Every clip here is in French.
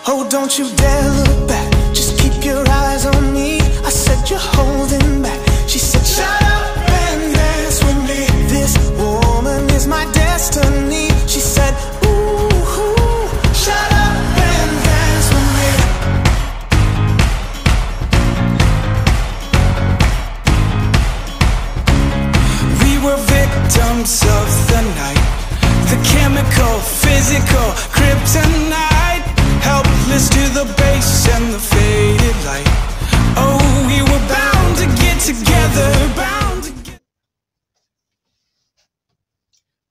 Oh, don't you dare look back, just keep your eyes on me. I said you're holding back. She said shut up and dance with me. This woman is my destiny. She said ooh, shut up and dance with me. We were victims of the night, the chemical, physical, kryptonite. Helpless to the base and the faded light. Oh, we were bound to get together, bound to get...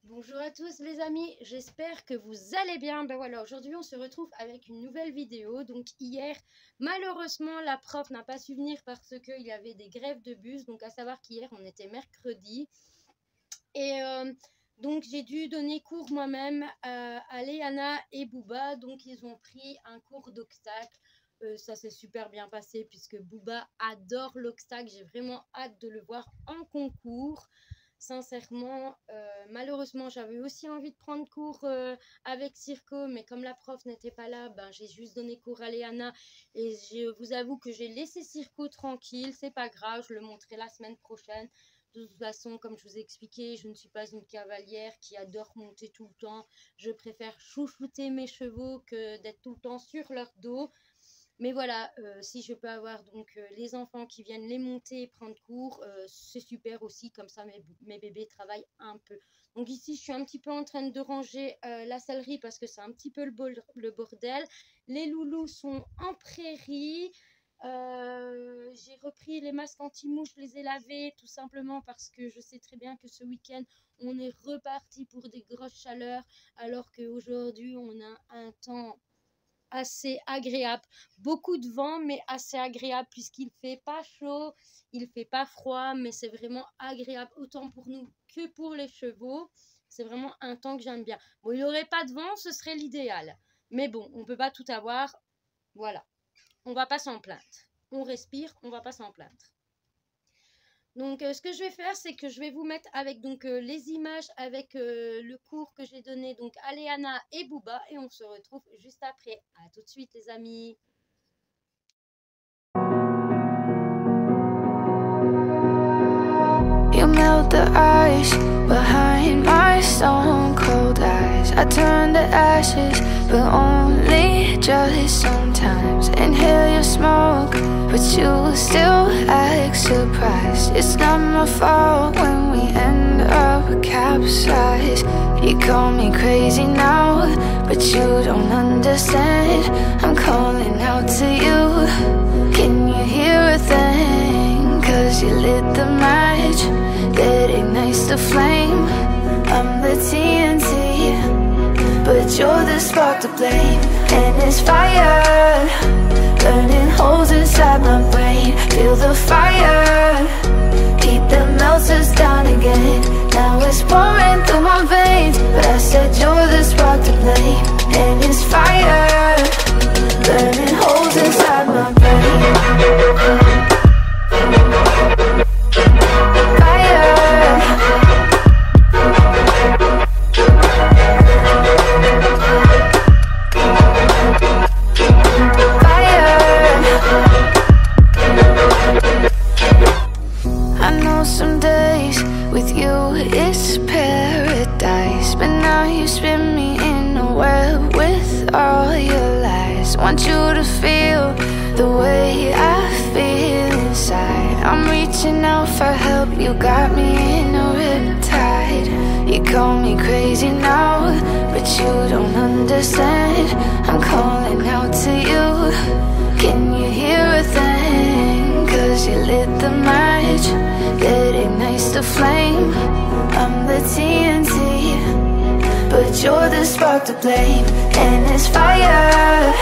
Bonjour à tous les amis, j'espère que vous allez bien. Ben voilà, aujourd'hui on se retrouve avec une nouvelle vidéo. Donc hier, malheureusement, la prof n'a pas su venir parce qu'il y avait des grèves de bus. Donc à savoir qu'hier, on était mercredi. Et... donc j'ai dû donner cours moi-même à Léana et Booba. Donc ils ont pris un cours d'obstacle. Ça s'est super bien passé puisque Booba adore l'obstacle. J'ai vraiment hâte de le voir en concours. Sincèrement, malheureusement j'avais aussi envie de prendre cours avec Circo. Mais comme la prof n'était pas là, ben, j'ai juste donné cours à Léana. Et je vous avoue que j'ai laissé Circo tranquille. C'est pas grave, je le montrerai la semaine prochaine. De toute façon, comme je vous ai expliqué, je ne suis pas une cavalière qui adore monter tout le temps. Je préfère chouchouter mes chevaux que d'être tout le temps sur leur dos. Mais voilà, si je peux avoir donc les enfants qui viennent les monter et prendre cours, c'est super aussi. Comme ça, mes bébés travaillent un peu. Donc ici, je suis un petit peu en train de ranger la sellerie parce que c'est un petit peu le bordel. Les loulous sont en prairie. J'ai repris les masques anti-mouches, je les ai lavés tout simplement parce que je sais très bien que ce week-end on est reparti pour des grosses chaleurs alors qu'aujourd'hui on a un temps assez agréable, beaucoup de vent mais assez agréable puisqu'il fait pas chaud, il fait pas froid mais c'est vraiment agréable autant pour nous que pour les chevaux. C'est vraiment un temps que j'aime bien. Bon, il n'y aurait pas de vent, ce serait l'idéal, mais bon, on peut pas tout avoir, voilà. On va pas s'en plaindre. On respire, on va pas s'en plaindre. Donc, ce que je vais faire, c'est que je vais vous mettre avec donc les images avec le cours que j'ai donné donc à Léana et Booba et on se retrouve juste après. À tout de suite, les amis. You melt the ice behind my stone cold eyes. I turn to ashes, but only just sometimes. Inhale your smoke, but you still act surprised. It's not my fault when we end up capsized. You call me crazy now, but you don't understand. I'm calling out to you. Can you hear a thing? 'Cause you lit the match that ignites the flame. I'm the TNT, but you're the spark to blame. And it's fire, burning holes inside my brain. Feel the fire, heat that melts us down again. Now it's pouring through my veins, but I said you're the spark to blame. And it's fire, burning holes inside my brain. Want you to feel the way I feel inside. I'm reaching out for help, you got me in a riptide. You call me crazy now, but you don't understand. I'm calling out to you. Can you hear a thing? 'Cause you lit the match that ignites the flame. I'm the TNT, but you're the spark to blame. And it's fire,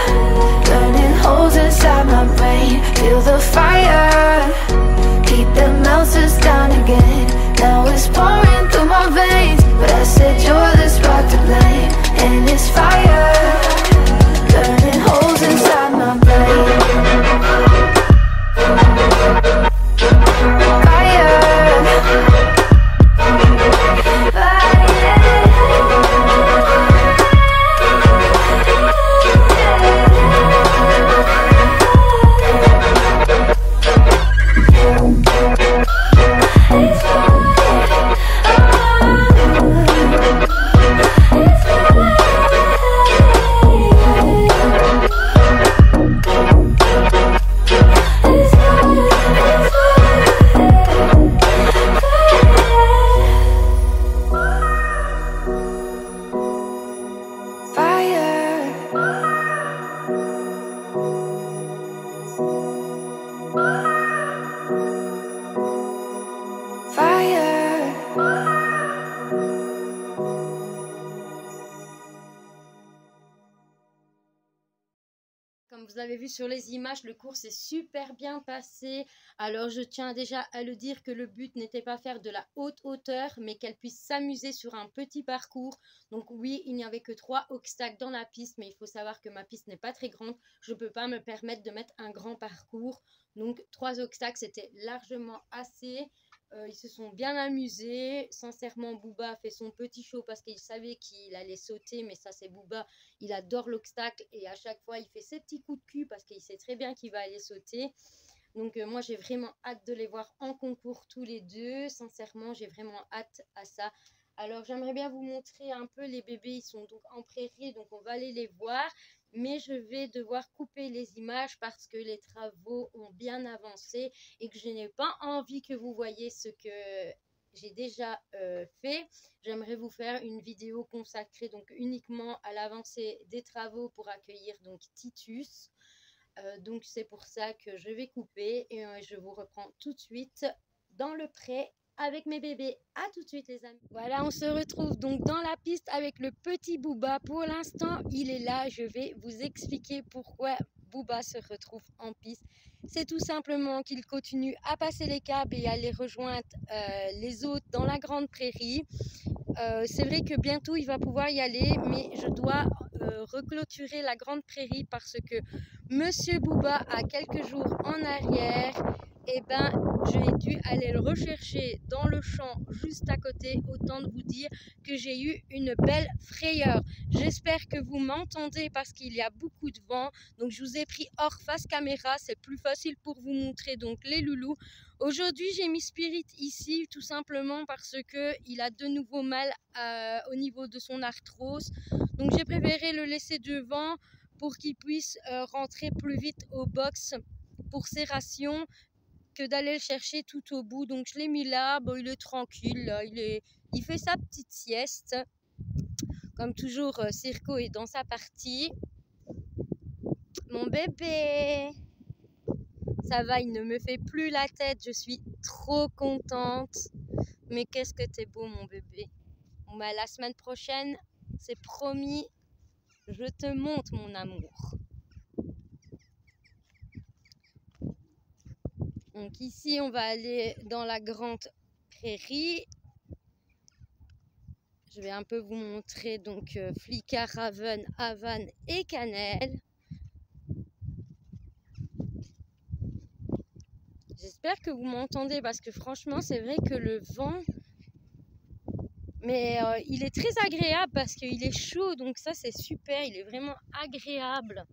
burning holes inside my brain. Feel the fire, heat that melts us down again. Now it's pouring through my veins, but I said you're the spark to blame. And it's fire, burning holes inside my brain. Fire. Comme vous avez vu sur les images, le cours s'est super bien passé. Alors je tiens déjà à le dire que le but n'était pas faire de la haute hauteur, mais qu'elle puisse s'amuser sur un petit parcours. Donc oui, il n'y avait que 3 obstacles dans la piste, mais il faut savoir que ma piste n'est pas très grande. Je ne peux pas me permettre de mettre un grand parcours. Donc 3 obstacles, c'était largement assez. Ils se sont bien amusés. Sincèrement, Booba a fait son petit show parce qu'il savait qu'il allait sauter. Mais ça, c'est Booba. Il adore l'obstacle. Et à chaque fois, il fait ses petits coups de cul parce qu'il sait très bien qu'il va aller sauter. Donc, moi, j'ai vraiment hâte de les voir en concours tous les deux. Sincèrement, j'ai vraiment hâte à ça. Alors, j'aimerais bien vous montrer un peu les bébés. Ils sont donc en prairie. Donc, on va aller les voir. Mais je vais devoir couper les images parce que les travaux ont bien avancé et que je n'ai pas envie que vous voyez ce que j'ai déjà fait. J'aimerais vous faire une vidéo consacrée donc uniquement à l'avancée des travaux pour accueillir donc Titus. Donc c'est pour ça que je vais couper et je vous reprends tout de suite dans le pré avec mes bébés. À tout de suite les amis. Voilà, on se retrouve donc dans la piste avec le petit Booba. Pour l'instant, il est là. Je vais vous expliquer pourquoi Booba se retrouve en piste. C'est tout simplement qu'il continue à passer les câbles et à aller rejoindre les autres dans la grande prairie. C'est vrai que bientôt il va pouvoir y aller, mais je dois reclôturer la grande prairie parce que Monsieur Booba a quelques jours en arrière, j'ai dû aller le rechercher dans le champ juste à côté. Autant de vous dire que j'ai eu une belle frayeur. J'espère que vous m'entendez parce qu'il y a beaucoup de vent. Donc je vous ai pris hors face caméra, c'est plus facile pour vous montrer donc les loulous. Aujourd'hui j'ai mis Spirit ici tout simplement parce qu'il a de nouveau mal au niveau de son arthrose. Donc j'ai préféré le laisser devant pour qu'il puisse rentrer plus vite au box pour ses rations que d'aller le chercher tout au bout. Donc je l'ai mis là, bon, il est tranquille, là, il fait sa petite sieste. Comme toujours, Circo est dans sa partie. Mon bébé, ça va, il ne me fait plus la tête, je suis trop contente. Mais qu'est-ce que t'es beau mon bébé. Bon, bah, la semaine prochaine, c'est promis, je te montre mon amour. Donc ici, on va aller dans la grande prairie. Je vais un peu vous montrer donc Flicka, Raven, Havane et Cannelle. J'espère que vous m'entendez parce que franchement, c'est vrai que le vent, mais il est très agréable parce qu'il est chaud, donc ça c'est super, il est vraiment agréable.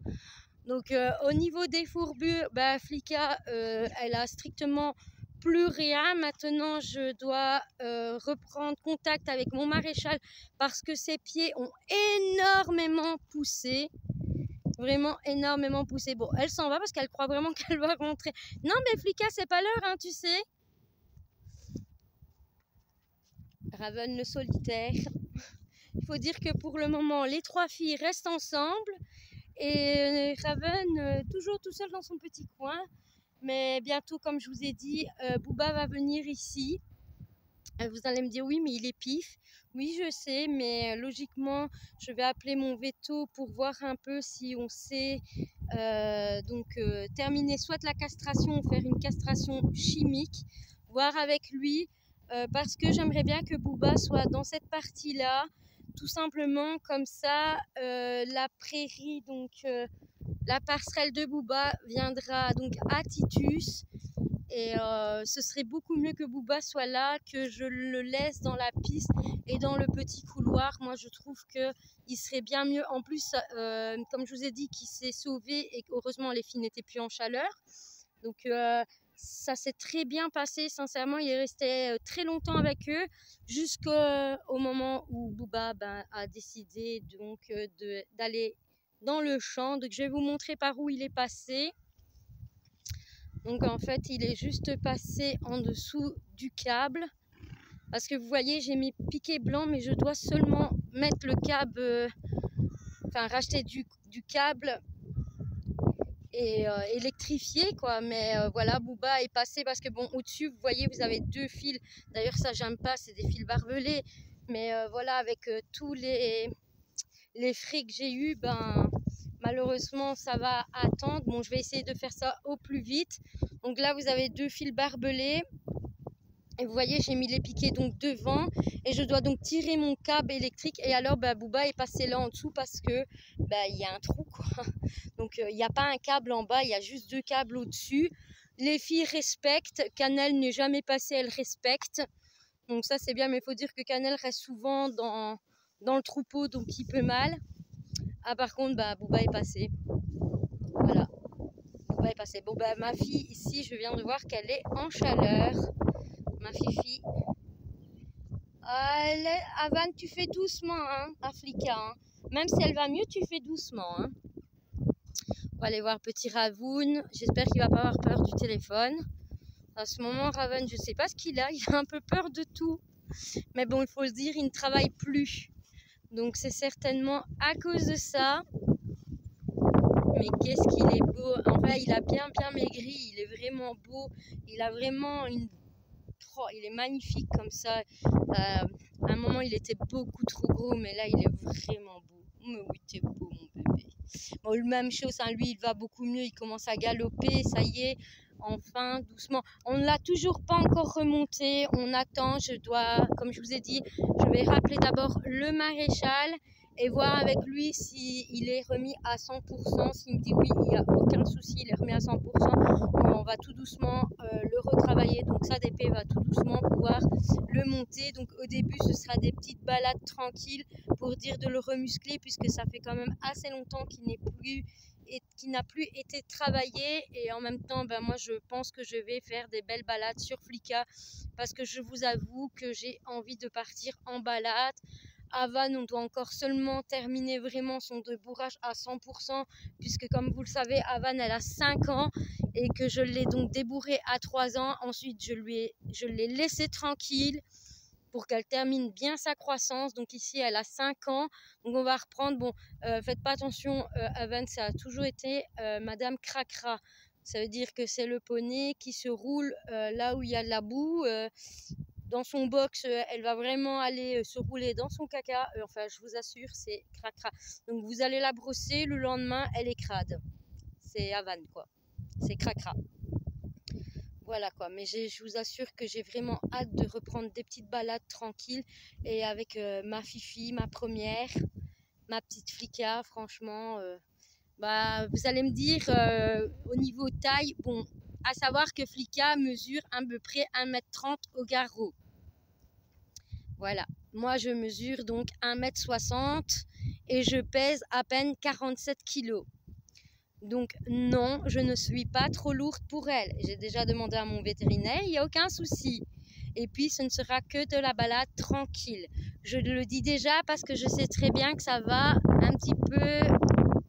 Donc au niveau des fourbures, Flicka, elle a strictement plus rien. Maintenant, je dois reprendre contact avec mon maréchal parce que ses pieds ont énormément poussé. Vraiment énormément poussé. Bon, elle s'en va parce qu'elle croit vraiment qu'elle va rentrer. Non, mais Flicka, c'est pas l'heure, hein, tu sais. Raven le solitaire. Il faut dire que pour le moment, les 3 filles restent ensemble. Et Raven, toujours tout seul dans son petit coin. Mais bientôt, comme je vous ai dit, Booba va venir ici. Vous allez me dire, oui, mais il est pif. Oui, je sais, mais logiquement, je vais appeler mon veto pour voir un peu si on sait terminer soit la castration ou faire une castration chimique. Voir avec lui, parce que j'aimerais bien que Booba soit dans cette partie-là. Tout simplement, comme ça, la prairie, donc la passerelle de Booba viendra donc à Titus. Et ce serait beaucoup mieux que Booba soit là, que je le laisse dans la piste et dans le petit couloir. Moi, je trouve qu'il serait bien mieux. En plus, comme je vous ai dit, qu'il s'est sauvé et heureusement, les filles n'étaient plus en chaleur. Donc, ça s'est très bien passé. Sincèrement, il est resté très longtemps avec eux jusqu'au moment où Booba a décidé donc d'aller dans le champ. Donc, je vais vous montrer par où il est passé. Donc en fait, il est juste passé en dessous du câble. Parce que vous voyez, j'ai mis piquet blanc, mais je dois seulement mettre le câble, racheter du câble et électrifié, quoi. Mais voilà, Booba est passé parce que bon, au-dessus, vous voyez, vous avez 2 fils. D'ailleurs, ça, j'aime pas, c'est des fils barbelés. Mais voilà, avec tous les frais que j'ai eu, malheureusement ça va attendre. Bon, je vais essayer de faire ça au plus vite. Donc là vous avez 2 fils barbelés. Et vous voyez, j'ai mis les piquets donc devant et je dois donc tirer mon câble électrique. Et alors, Booba est passé là en dessous parce que il y a un trou, quoi. Donc, il n'y a pas un câble en bas, il y a juste 2 câbles au-dessus. Les filles respectent. Cannelle n'est jamais passée, elle respecte. Donc ça, c'est bien, mais il faut dire que Cannelle reste souvent dans le troupeau, donc il peut mal. Ah, par contre, Booba est passé. Voilà. Booba est passé. Bon, ma fille, ici, je viens de voir qu'elle est en chaleur. Ma fifi. Avan, tu fais doucement, hein, Africa. Hein. Même si elle va mieux, tu fais doucement. Hein. On va aller voir petit Ravoun. J'espère qu'il va pas avoir peur du téléphone. À ce moment, Raven, je sais pas ce qu'il a. Il a un peu peur de tout. Mais bon, il faut se dire, il ne travaille plus. Donc c'est certainement à cause de ça. Mais qu'est-ce qu'il est beau. Enfin, il a bien maigri. Il est vraiment beau. Il a vraiment une... Oh, il est magnifique comme ça. À un moment, il était beaucoup trop gros, mais là, il est vraiment beau. Mais oui, t'es beau, mon bébé. Bon, même chose, hein, lui, il va beaucoup mieux. Il commence à galoper. Ça y est, enfin, doucement. On ne l'a toujours pas encore remonté. On attend. Je dois, comme je vous ai dit, je vais rappeler d'abord le maréchal et voir avec lui s'il est remis à 100%. S'il me dit oui, il n'y a aucun souci, il est remis à 100%. On va tout doucement le retravailler. Donc ça, DP va tout doucement pouvoir le monter. Donc au début, ce sera des petites balades tranquilles pour dire de le remuscler, puisque ça fait quand même assez longtemps qu'il n'est plus et qui n'a plus été travaillé. Et en même temps, moi je pense que je vais faire des belles balades sur Flicka, parce que je vous avoue que j'ai envie de partir en balade. Avan, on doit encore seulement terminer vraiment son débourrage à 100%, puisque comme vous le savez, Avan elle a 5 ans et que je l'ai donc débourrée à 3 ans. Ensuite je l'ai laissée tranquille pour qu'elle termine bien sa croissance. Donc ici elle a 5 ans, donc on va reprendre. Bon, faites pas attention, Avan ça a toujours été Madame Cracra. Ça veut dire que c'est le poney qui se roule là où il y a de la boue. Dans son box, elle va vraiment aller se rouler dans son caca. Enfin, je vous assure, c'est cracra. Donc, vous allez la brosser. Le lendemain, elle est crade. C'est Avan, quoi. C'est cracra. Voilà, quoi. Mais je vous assure que j'ai vraiment hâte de reprendre des petites balades tranquilles. Et avec ma fifi, ma première, ma petite Flicka, franchement. Vous allez me dire, au niveau taille, bon... À savoir que Flicka mesure à peu près 1,30 m au garrot. Voilà, moi je mesure donc 1,60 m et je pèse à peine 47 kg. Donc non, je ne suis pas trop lourde pour elle. J'ai déjà demandé à mon vétérinaire, il n'y a aucun souci. Et puis ce ne sera que de la balade tranquille. Je le dis déjà parce que je sais très bien que ça va un petit peu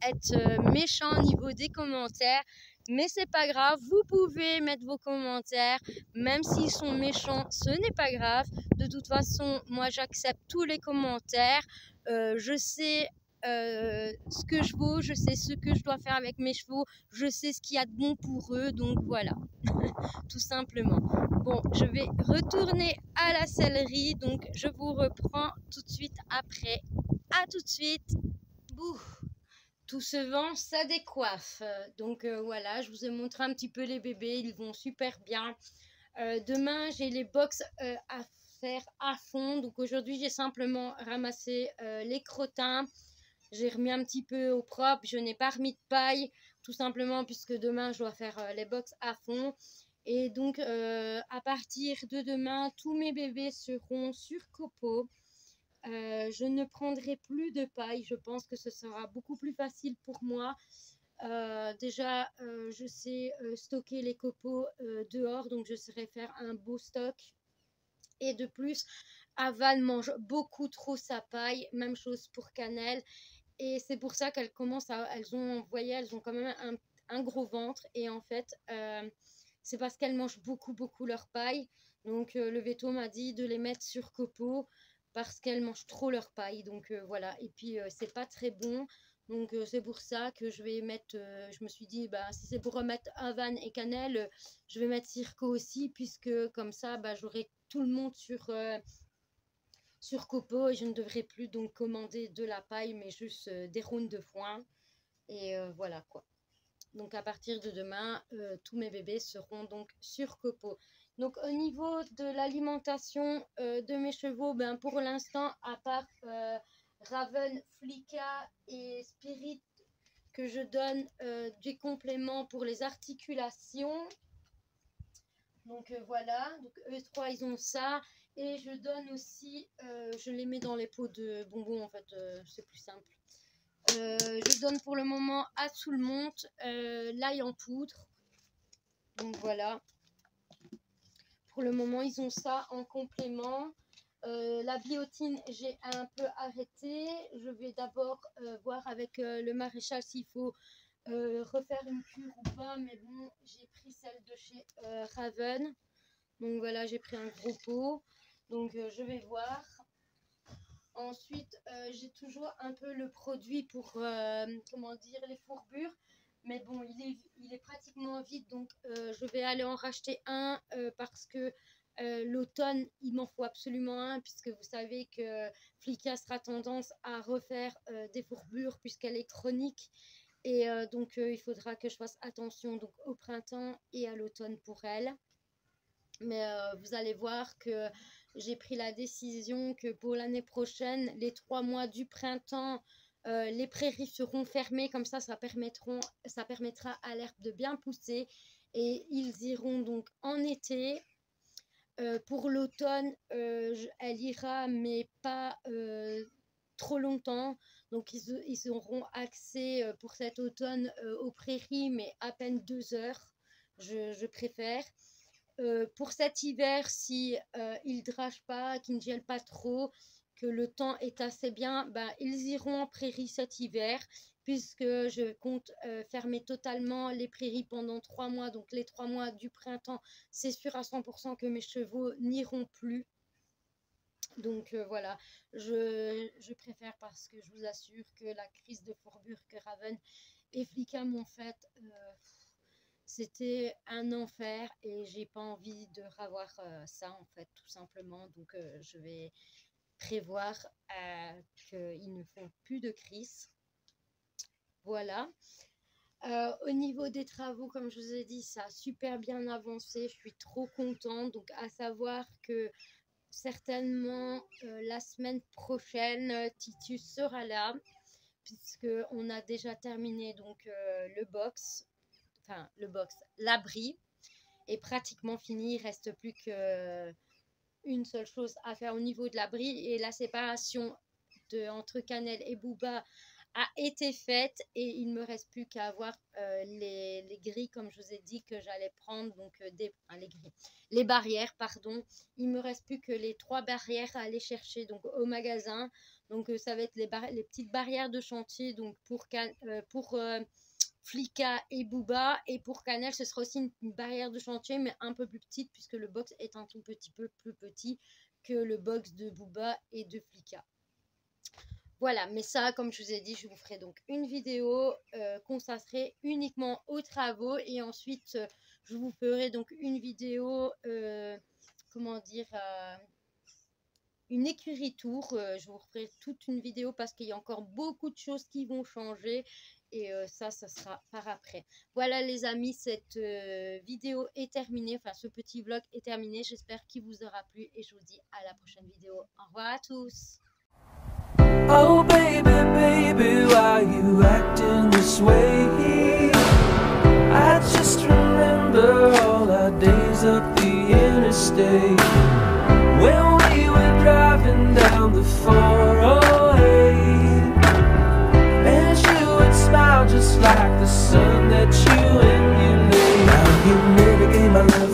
être méchant au niveau des commentaires. Mais c'est pas grave, vous pouvez mettre vos commentaires, même s'ils sont méchants, ce n'est pas grave. De toute façon, moi j'accepte tous les commentaires. Je sais ce que je vaux, je sais ce que je dois faire avec mes chevaux, je sais ce qu'il y a de bon pour eux, donc voilà, tout simplement. Bon, je vais retourner à la sellerie, donc je vous reprends tout de suite après. À tout de suite. Bouh. Tout se vend, ça décoiffe. Donc voilà, je vous ai montré un petit peu les bébés, ils vont super bien. Demain, j'ai les box à faire à fond. Donc aujourd'hui, j'ai simplement ramassé les crottins. J'ai remis un petit peu au propre. Je n'ai pas remis de paille, tout simplement puisque demain, je dois faire les box à fond. Et donc, à partir de demain, tous mes bébés seront sur copeaux. Je ne prendrai plus de paille, je pense que ce sera beaucoup plus facile pour moi. Déjà, je sais stocker les copeaux dehors, donc je saurai faire un beau stock. Et de plus, Avan mange beaucoup trop sa paille, même chose pour Cannelle. Et c'est pour ça qu'elles commencent à... Elles ont quand même un gros ventre. Et en fait, c'est parce qu'elles mangent beaucoup leur paille. Donc le véto m'a dit de les mettre sur copeaux, parce qu'elles mangent trop leur paille. Donc voilà, et puis c'est pas très bon. Donc c'est pour ça que je vais mettre, je me suis dit, si c'est pour remettre Avan et Cannelle, je vais mettre Circo aussi, puisque comme ça, j'aurai tout le monde sur copeaux et je ne devrai plus donc commander de la paille, mais juste des rondes de foin. Et voilà quoi. Donc à partir de demain, tous mes bébés seront donc sur copeaux. Donc au niveau de l'alimentation de mes chevaux, ben, pour l'instant, à part Raven, Flicka et Spirit, que je donne des compléments pour les articulations. Donc voilà, donc eux trois ils ont ça. Et je donne aussi, je les mets dans les pots de bonbons en fait, c'est plus simple. Je donne pour le moment à tout le monde l'ail en poudre. Donc voilà. Pour le moment, ils ont ça en complément. La biotine, j'ai un peu arrêté. Je vais d'abord voir avec le maréchal s'il faut refaire une cure ou pas. Mais bon, j'ai pris celle de chez Raven. Donc voilà, j'ai pris un gros pot. Donc je vais voir. Ensuite, j'ai toujours un peu le produit pour, comment dire, les fourbures. Mais bon, il est pratiquement vide. Donc, je vais aller en racheter un parce que l'automne, il m'en faut absolument un. Puisque vous savez que Flicka sera tendance à refaire des fourbures puisqu'elle est chronique. Et donc, il faudra que je fasse attention donc, au printemps et à l'automne pour elle. Mais vous allez voir que j'ai pris la décision que pour l'année prochaine, les 3 mois du printemps, les prairies seront fermées. Comme ça permettra à l'herbe de bien pousser. Et ils iront donc en été. Pour l'automne, elle ira, mais pas trop longtemps. Donc, ils auront accès pour cet automne aux prairies, mais à peine 2 heures. Je préfère. Pour cet hiver, si il ne drage pas, qu'il ne gèle pas trop, que le temps est assez bien, ben, ils iront en prairie cet hiver, puisque je compte fermer totalement les prairies pendant 3 mois. Donc les 3 mois du printemps, c'est sûr à 100% que mes chevaux n'iront plus. Donc voilà, je préfère parce que je vous assure que la crise de fourbure que Raven et Flicka m'ont faite... c'était un enfer et j'ai pas envie de revoir ça en fait tout simplement. Donc je vais prévoir qu'ils ne font plus de crise. Voilà. Au niveau des travaux, comme je vous ai dit, ça a super bien avancé. Je suis trop contente. Donc à savoir que certainement la semaine prochaine, Titus sera là puisque on a déjà terminé donc l'abri est pratiquement fini. Il reste plus qu'une seule chose à faire au niveau de l'abri et la séparation entre Cannelle et Booba a été faite et il ne me reste plus qu'à avoir les grilles comme je vous ai dit que j'allais prendre, donc les barrières pardon. Il me reste plus que les 3 barrières à aller chercher donc au magasin. Donc ça va être les petites barrières de chantier donc pour Flicka et Booba, et pour Cannelle ce sera aussi une barrière de chantier mais un peu plus petite puisque le box est un tout petit peu plus petit que le box de Booba et de Flicka. Voilà, mais ça comme je vous ai dit, je vous ferai donc une vidéo consacrée uniquement aux travaux et ensuite je vous ferai donc une vidéo comment dire une écurie tour. Je vous ferai toute une vidéo parce qu'il y a encore beaucoup de choses qui vont changer. Et ça sera par après. Voilà les amis, cette vidéo est terminée. Enfin, ce petit vlog est terminé. J'espère qu'il vous aura plu. Et je vous dis à la prochaine vidéo. Au revoir à tous. Oh baby, baby, why you acting this way? I just remember all our days up the interstate when we were driving down the 408. Smile just like the sun that you emulate. Now you never gave my love